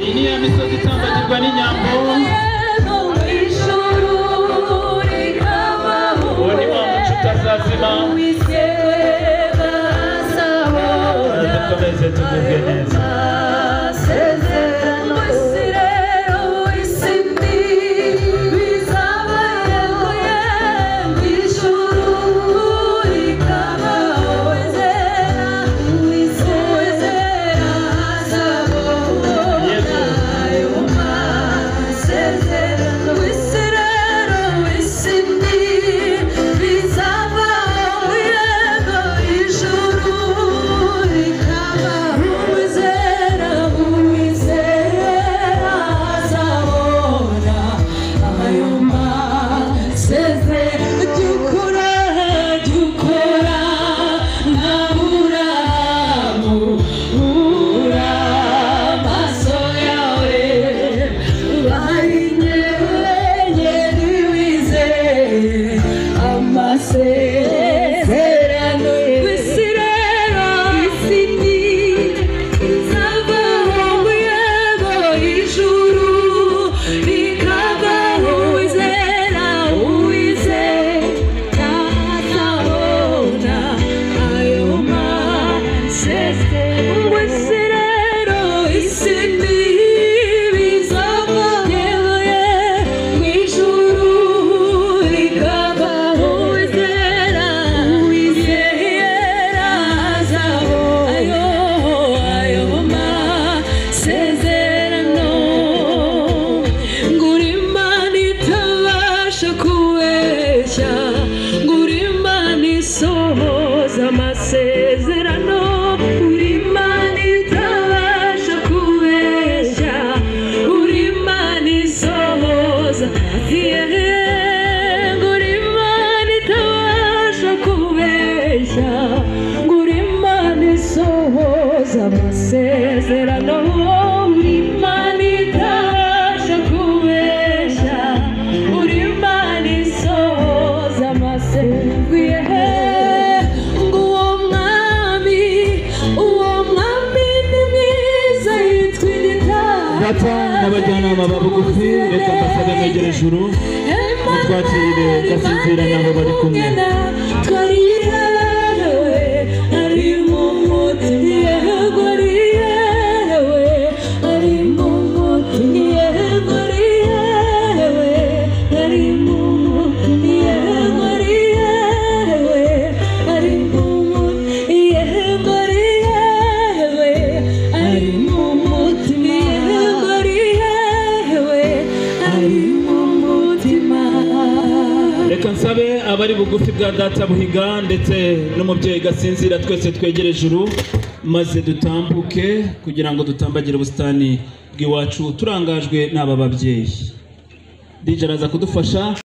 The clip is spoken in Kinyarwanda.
Iyi ni ya misozi itambagirwa n'inyambo. Uwo ni wa muco utazazima. Dukomeze tugubwe neza. N'abajyanama babugufi reka mbasabe mwegere ijuru mutwakire Gasinzira nabo bari kumwe. Reka nsabe abari bugufi bwa data Buhiga ndetse n'umubyeyi Gasinzira twese twegere ijuru maze dutambuke kugira ngo dutambagire ubusitani bw'iwacu turangajwe n'aba babyeyi. DJ araza kudufasha.